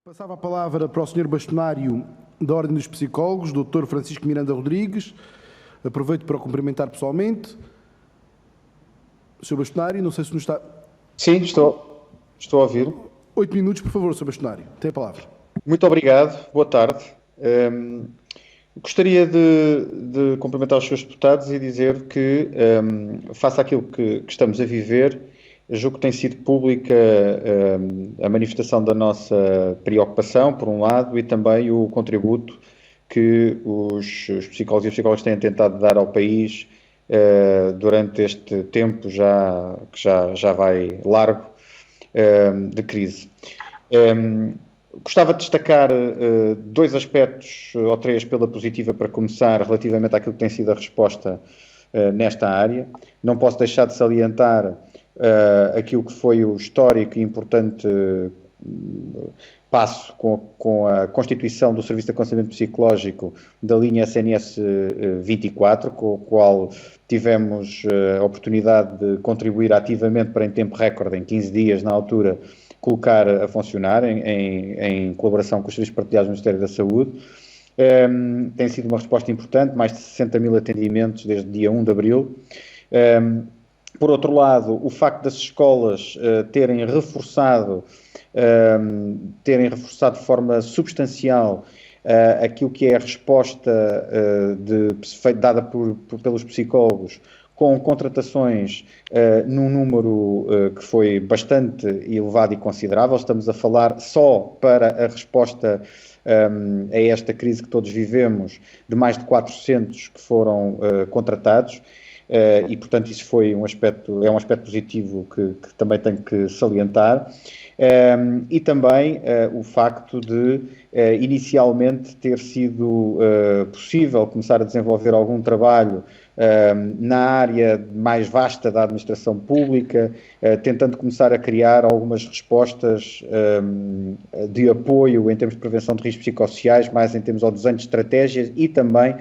Passava a palavra para o Sr. Bastonário da Ordem dos Psicólogos, Dr. Francisco Miranda Rodrigues. Aproveito para o cumprimentar pessoalmente. Sr. Bastonário, não sei se nos está... Sim, estou a ouvir. 8 minutos, por favor, Sr. Bastonário. Tem a palavra. Muito obrigado, boa tarde. Gostaria de cumprimentar os senhores deputados e dizer que, face àquilo que estamos a viver, julgo que tem sido pública a manifestação da nossa preocupação, por um lado, e também o contributo que os psicólogos e as psicólogas têm tentado dar ao país durante este tempo que já vai largo de crise. Gostava de destacar dois aspectos, ou três, pela positiva, para começar, relativamente àquilo que tem sido a resposta nesta área. Não posso deixar de salientar aquilo que foi o histórico e importante passo com a constituição do Serviço de Aconselhamento Psicológico da linha SNS 24, com o qual tivemos a oportunidade de contribuir ativamente para, em tempo recorde, em 15 dias na altura, colocar a funcionar em colaboração com os serviços partilhados do Ministério da Saúde. Tem sido uma resposta importante, mais de 60 mil atendimentos desde dia 1 de abril. Por outro lado, o facto das escolas terem reforçado de forma substancial aquilo que é a resposta dada pelos psicólogos, com contratações num número que foi bastante elevado e considerável. Estamos a falar só para a resposta a esta crise que todos vivemos, de mais de 400 que foram contratados. E, portanto, isso foi é um aspecto positivo que também tenho que salientar. E também o facto de, inicialmente, ter sido possível começar a desenvolver algum trabalho na área mais vasta da administração pública, tentando começar a criar algumas respostas de apoio em termos de prevenção de riscos psicossociais, mais em termos ao desenho de estratégias e também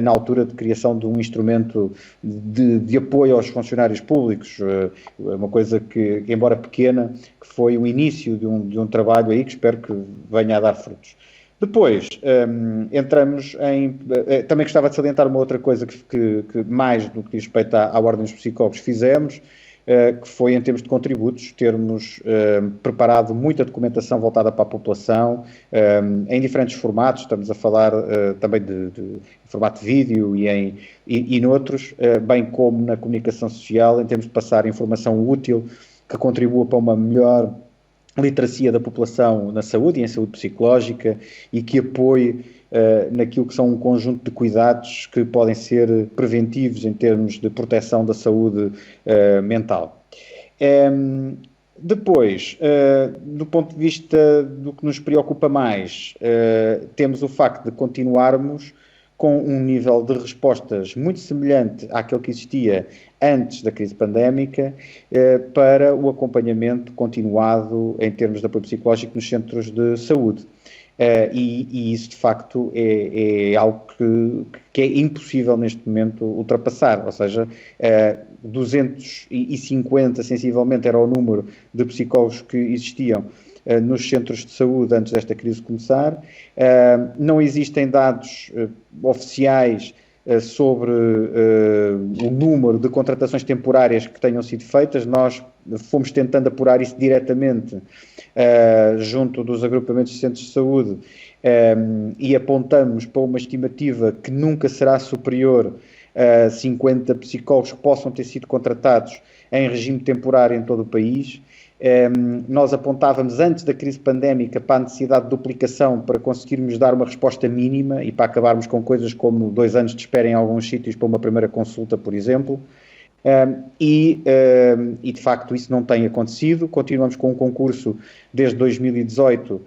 na altura de criação de um instrumento de apoio aos funcionários públicos, uma coisa que, embora pequena, que foi o início de um trabalho aí que espero que venha a dar frutos. Depois, entramos em... Também gostava de salientar uma outra coisa que mais do que diz respeito à Ordem dos Psicólogos fizemos, que foi, em termos de contributos, termos preparado muita documentação voltada para a população, em diferentes formatos. Estamos a falar também de formato de vídeo e noutros, bem como na comunicação social, em termos de passar informação útil que contribua para uma melhor literacia da população na saúde e em saúde psicológica e que apoie naquilo que são um conjunto de cuidados que podem ser preventivos em termos de proteção da saúde mental. Depois, do ponto de vista do que nos preocupa mais, temos o facto de continuarmos com um nível de respostas muito semelhante àquele que existia antes da crise pandémica, para o acompanhamento continuado em termos de apoio psicológico nos centros de saúde. E isso, de facto, é algo que é impossível neste momento ultrapassar, ou seja, 250, sensivelmente, era o número de psicólogos que existiam nos centros de saúde antes desta crise começar. Não existem dados oficiais sobre o número de contratações temporárias que tenham sido feitas. Nós fomos tentando apurar isso diretamente junto dos agrupamentos de centros de saúde e apontamos para uma estimativa que nunca será superior a 50 psicólogos que possam ter sido contratados em regime temporário em todo o país. Nós apontávamos antes da crise pandémica para a necessidade de duplicação para conseguirmos dar uma resposta mínima e para acabarmos com coisas como 2 anos de espera em alguns sítios para uma primeira consulta, por exemplo. E de facto isso não tem acontecido. Continuamos com um concurso desde 2018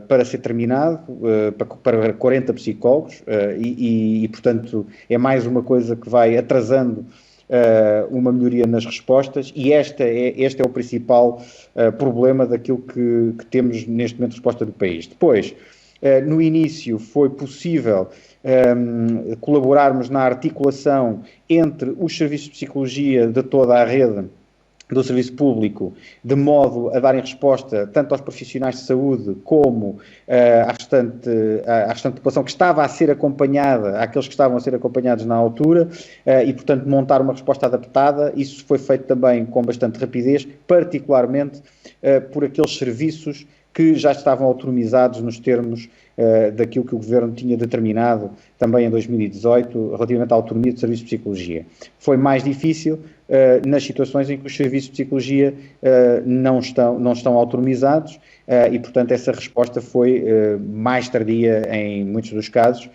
para ser terminado, para 40 psicólogos e portanto é mais uma coisa que vai atrasando uma melhoria nas respostas, e este é o principal problema daquilo que temos neste momento de resposta do país. Depois, no início foi possível colaborarmos na articulação entre os serviços de psicologia de toda a rede do serviço público, de modo a darem resposta tanto aos profissionais de saúde como à restante população que estava a ser acompanhada, àqueles que estavam a ser acompanhados na altura, e, portanto, montar uma resposta adaptada. Isso foi feito também com bastante rapidez, particularmente por aqueles serviços que já estavam autonomizados nos termos daquilo que o Governo tinha determinado também em 2018 relativamente à autonomia de serviços de psicologia. Foi mais difícil nas situações em que os serviços de psicologia não estão autonomizados e, portanto, essa resposta foi mais tardia em muitos dos casos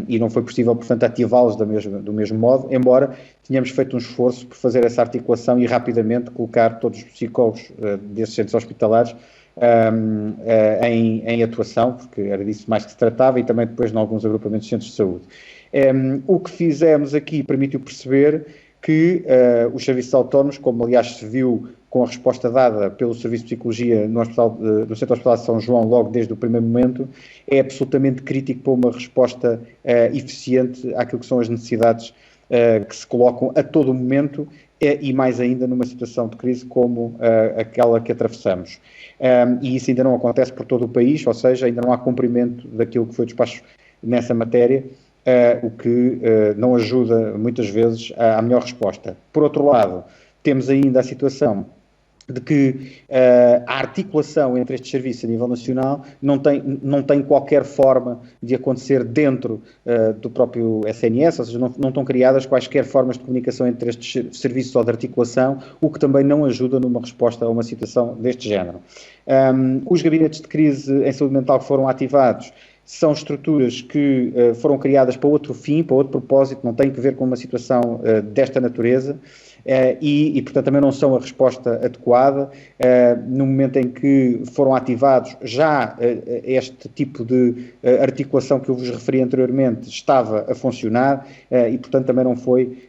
e não foi possível, portanto, ativá-los do mesmo modo, embora tínhamos feito um esforço por fazer essa articulação e rapidamente colocar todos os psicólogos desses centros hospitalares em atuação, porque era disso mais que se tratava, e também depois em alguns agrupamentos de centros de saúde. O que fizemos aqui permitiu perceber que os serviços autónomos, como aliás se viu com a resposta dada pelo Serviço de Psicologia no Centro Hospitalar de São João logo desde o primeiro momento, é absolutamente crítico para uma resposta eficiente àquilo que são as necessidades que se colocam a todo momento e mais ainda numa situação de crise como aquela que atravessamos. E isso ainda não acontece por todo o país, ou seja, ainda não há cumprimento daquilo que foi despacho nessa matéria, o que não ajuda muitas vezes à melhor resposta. Por outro lado, temos ainda a situação de que a articulação entre estes serviços a nível nacional não tem qualquer forma de acontecer dentro do próprio SNS, ou seja, não estão criadas quaisquer formas de comunicação entre estes serviços ou de articulação, o que também não ajuda numa resposta a uma situação deste género. Os gabinetes de crise em saúde mental que foram ativados são estruturas que foram criadas para outro fim, para outro propósito, não têm que ver com uma situação desta natureza. E, portanto, também não são a resposta adequada. No momento em que foram ativados, já este tipo de articulação que eu vos referi anteriormente estava a funcionar e, portanto, também não foi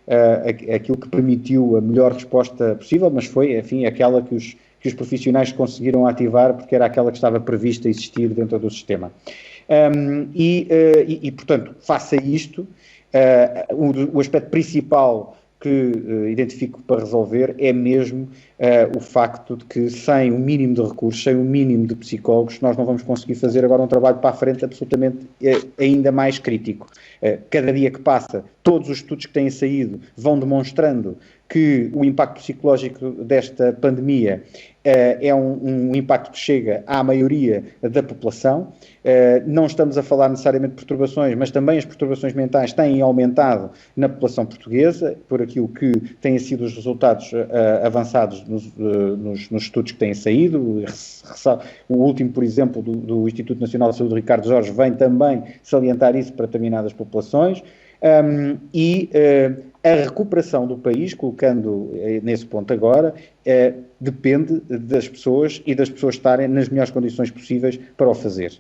aquilo que permitiu a melhor resposta possível, mas foi, enfim, aquela que os profissionais conseguiram ativar, porque era aquela que estava prevista a existir dentro do sistema. Portanto, face a isto, o aspecto principal que identifico para resolver é mesmo o facto de que sem o mínimo de recursos, sem o mínimo de psicólogos, nós não vamos conseguir fazer agora um trabalho para a frente absolutamente ainda mais crítico. Cada dia que passa, todos os estudos que têm saído vão demonstrando que o impacto psicológico desta pandemia é um impacto que chega à maioria da população. Não estamos a falar necessariamente de perturbações, mas também as perturbações mentais têm aumentado na população portuguesa, por aquilo que têm sido os resultados avançados nos estudos que têm saído. O último, por exemplo, do Instituto Nacional de Saúde, Ricardo Jorge, vem também salientar isso para determinadas populações. A recuperação do país, colocando nesse ponto agora, depende das pessoas e das pessoas estarem nas melhores condições possíveis para o fazer.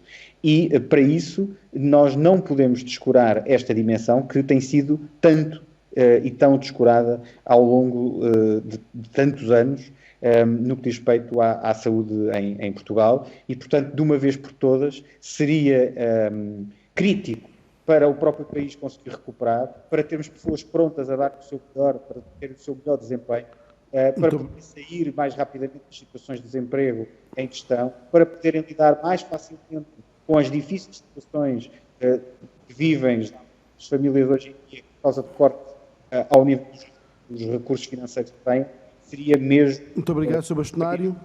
E, para isso, nós não podemos descurar esta dimensão que tem sido tanto e tão descurada ao longo de tantos anos no que diz respeito à saúde em Portugal e, portanto, de uma vez por todas, seria crítico para o próprio país conseguir recuperar, para termos pessoas prontas a dar o seu melhor, para ter o seu melhor desempenho, para poder sair mais rapidamente das situações de desemprego em questão, para poderem lidar mais facilmente com as difíceis situações que vivem as famílias hoje em dia por causa de corte ao nível dos recursos financeiros que têm, seria mesmo... Muito obrigado, Sr. Bastonário.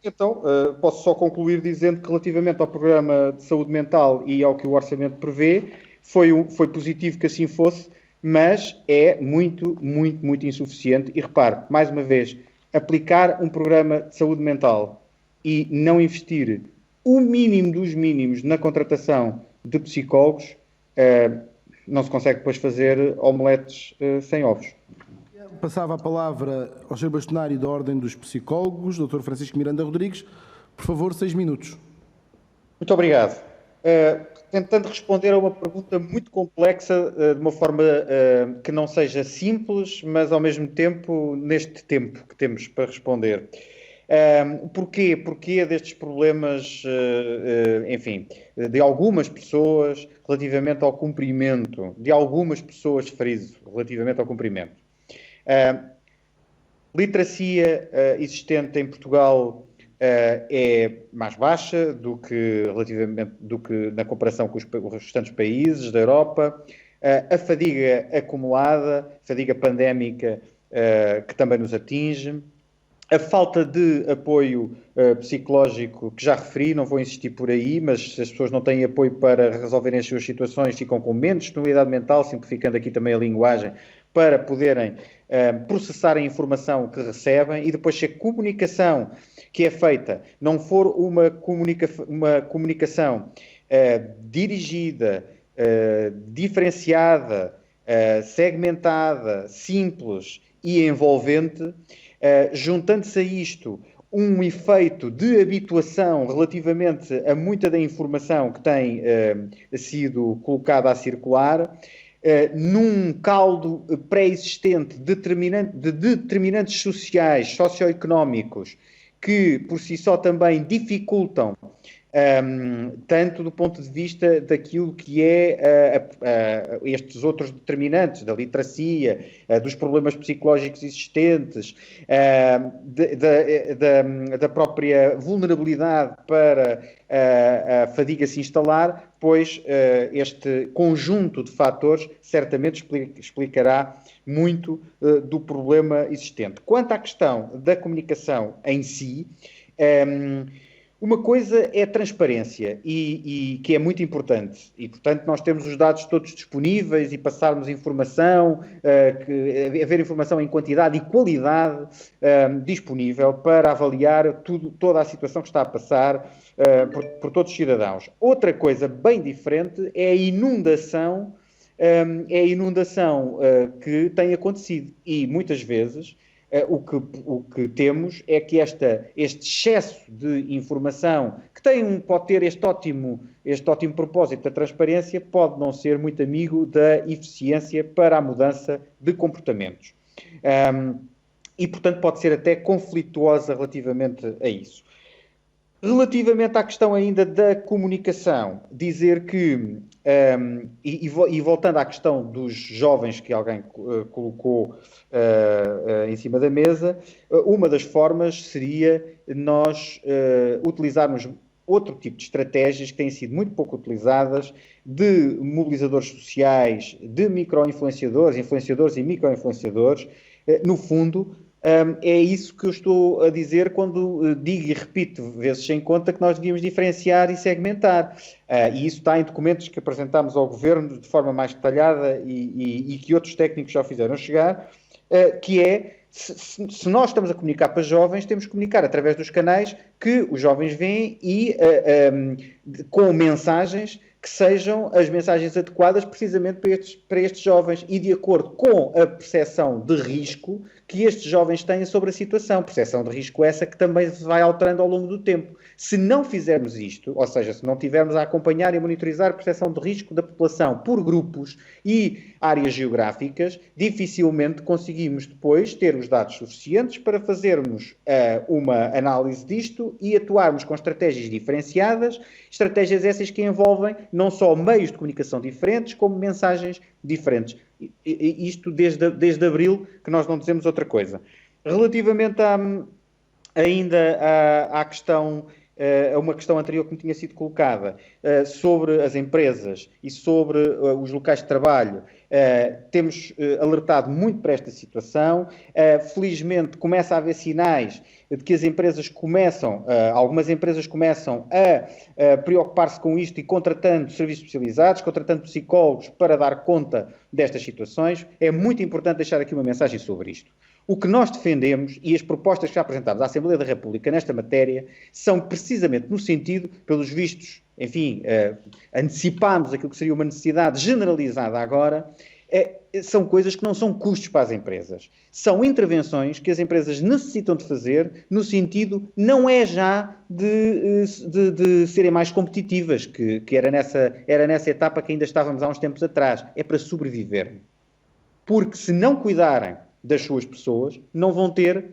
Então, posso só concluir dizendo que relativamente ao programa de saúde mental e ao que o orçamento prevê, foi positivo que assim fosse, mas é muito, muito, muito insuficiente. E repare, mais uma vez, aplicar um programa de saúde mental e não investir o mínimo dos mínimos na contratação de psicólogos, não se consegue depois fazer omeletes sem ovos. Passava a palavra ao Sr. Bastonário da Ordem dos Psicólogos, Dr. Francisco Miranda Rodrigues. Por favor, 6 minutos. Muito obrigado. Tentando responder a uma pergunta muito complexa, de uma forma que não seja simples, mas ao mesmo tempo, neste tempo que temos para responder. Porquê destes problemas, enfim, de algumas pessoas relativamente ao cumprimento, de algumas pessoas, friso, relativamente ao cumprimento? Literacia existente em Portugal é mais baixa do que na comparação com os restantes países da Europa. A fadiga acumulada, fadiga pandémica, que também nos atinge. A falta de apoio psicológico, que já referi, não vou insistir por aí, mas se as pessoas não têm apoio para resolverem as suas situações, ficam com menos disponibilidade mental, simplificando aqui também a linguagem, para poderem processar a informação que recebem. E depois, se a comunicação que é feita não for uma comunicação dirigida, diferenciada, segmentada, simples e envolvente, juntando-se a isto um efeito de habituação relativamente a muita da informação que tem sido colocada a circular, num caldo pré-existente de determinantes sociais, socioeconómicos, que por si só também dificultam tanto do ponto de vista daquilo que é estes outros determinantes, da literacia, dos problemas psicológicos existentes, da própria vulnerabilidade para a fadiga se instalar, pois este conjunto de fatores certamente explicará muito do problema existente. Quanto à questão da comunicação em si, uma coisa é a transparência, e que é muito importante, e portanto nós temos os dados todos disponíveis e passarmos informação, haver informação em quantidade e qualidade disponível para avaliar toda a situação que está a passar por todos os cidadãos. Outra coisa bem diferente é a inundação, que tem acontecido, e muitas vezes o que temos é que este excesso de informação, que pode ter este ótimo propósito da transparência, pode não ser muito amigo da eficiência para a mudança de comportamentos. E, portanto, pode ser até conflituosa relativamente a isso. Relativamente à questão ainda da comunicação, dizer que, e voltando à questão dos jovens que alguém colocou em cima da mesa, uma das formas seria nós utilizarmos outro tipo de estratégias que têm sido muito pouco utilizadas, de mobilizadores sociais, de micro-influenciadores, influenciadores e micro-influenciadores. No fundo, é isso que eu estou a dizer quando digo e repito vezes sem conta que nós devíamos diferenciar e segmentar. E isso está em documentos que apresentámos ao Governo de forma mais detalhada e que outros técnicos já fizeram chegar, que é, se nós estamos a comunicar para jovens, temos que comunicar através dos canais que os jovens veem e com mensagens que sejam as mensagens adequadas precisamente para estes jovens e de acordo com a percepção de risco que estes jovens têm sobre a situação. Percepção de risco essa que também se vai alterando ao longo do tempo. Se não fizermos isto, ou seja, se não tivermos a acompanhar e monitorizar a percepção de risco da população por grupos e áreas geográficas, dificilmente conseguimos depois ter os dados suficientes para fazermos uma análise disto e atuarmos com estratégias diferenciadas, estratégias essas que envolvem não só meios de comunicação diferentes, como mensagens diferentes. Isto desde abril, que nós não dizemos outra coisa. Relativamente ainda à questão, a uma questão anterior que me tinha sido colocada, sobre as empresas e sobre os locais de trabalho, temos alertado muito para esta situação. Felizmente começa a haver sinais de que as empresas algumas empresas começam a preocupar-se com isto e contratando serviços especializados, contratando psicólogos para dar conta destas situações. É muito importante deixar aqui uma mensagem sobre isto. O que nós defendemos e as propostas que já apresentámos à Assembleia da República nesta matéria são precisamente no sentido, pelos vistos, enfim, antecipámos aquilo que seria uma necessidade generalizada agora, são coisas que não são custos para as empresas. São intervenções que as empresas necessitam de fazer no sentido, não é já de serem mais competitivas, que era nessa etapa que ainda estávamos há uns tempos atrás. É para sobreviver. Porque se não cuidarem das suas pessoas, não vão ter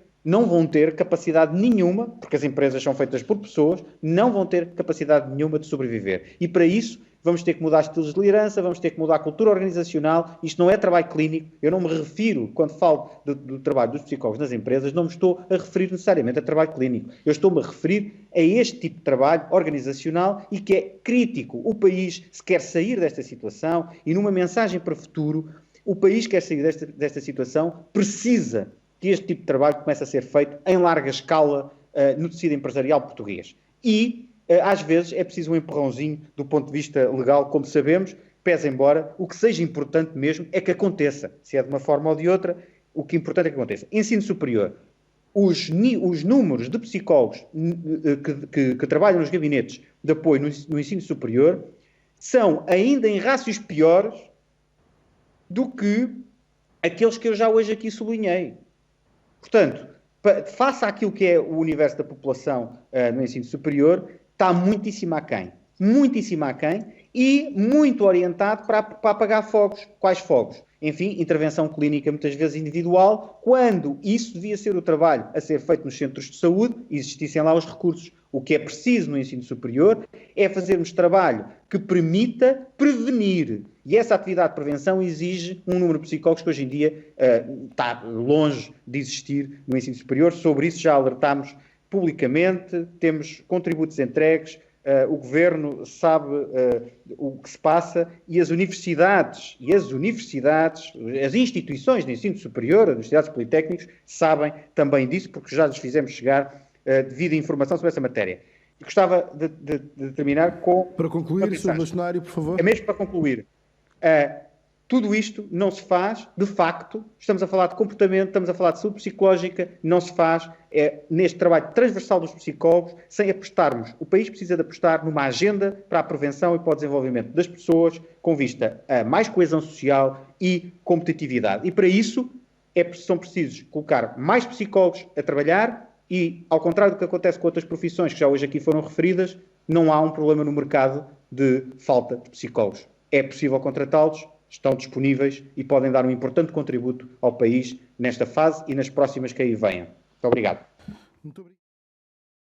capacidade nenhuma, porque as empresas são feitas por pessoas, não vão ter capacidade nenhuma de sobreviver. E para isso vamos ter que mudar estilos de liderança, vamos ter que mudar a cultura organizacional. Isto não é trabalho clínico. Eu não me refiro, quando falo do trabalho dos psicólogos nas empresas, não me estou a referir necessariamente a trabalho clínico. Eu estou-me a referir a este tipo de trabalho organizacional e que é crítico. O país, se quer sair desta situação, e numa mensagem para o futuro, o país quer sair desta situação, precisa que este tipo de trabalho comece a ser feito em larga escala no tecido empresarial português. E, às vezes, é preciso um empurrãozinho do ponto de vista legal, como sabemos, pese embora, o que seja importante mesmo é que aconteça. Se é de uma forma ou de outra, o que é importante é que aconteça. Ensino superior. Os números de psicólogos que trabalham nos gabinetes de apoio no ensino superior são ainda em rácios piores do que aqueles que eu já hoje aqui sublinhei. Portanto, face àquilo que é o universo da população no ensino superior, está muitíssimo aquém. Muitíssimo aquém e muito orientado para apagar fogos. Quais fogos? Enfim, intervenção clínica muitas vezes individual, quando isso devia ser o trabalho a ser feito nos centros de saúde e existissem lá os recursos. O que é preciso no ensino superior é fazermos trabalho que permita prevenir. E essa atividade de prevenção exige um número de psicólogos que hoje em dia está longe de existir no ensino superior. Sobre isso já alertámos publicamente, temos contributos entregues, o Governo sabe o que se passa e as universidades, as instituições de ensino superior, as universidades politécnicos, sabem também disso, porque já lhes fizemos chegar devida informação sobre essa matéria. E gostava de terminar com... Para concluir, Sr. Bastonário, por favor. É mesmo para concluir. Tudo isto não se faz, de facto, estamos a falar de comportamento, estamos a falar de saúde psicológica, não se faz neste trabalho transversal dos psicólogos, sem apostarmos. O país precisa de apostar numa agenda para a prevenção e para o desenvolvimento das pessoas, com vista a mais coesão social e competitividade. E para isso são precisos colocar mais psicólogos a trabalhar e, ao contrário do que acontece com outras profissões que já hoje aqui foram referidas, não há um problema no mercado de falta de psicólogos. É possível contratá-los, estão disponíveis e podem dar um importante contributo ao país nesta fase e nas próximas que aí venham. Muito obrigado. Muito obrigado.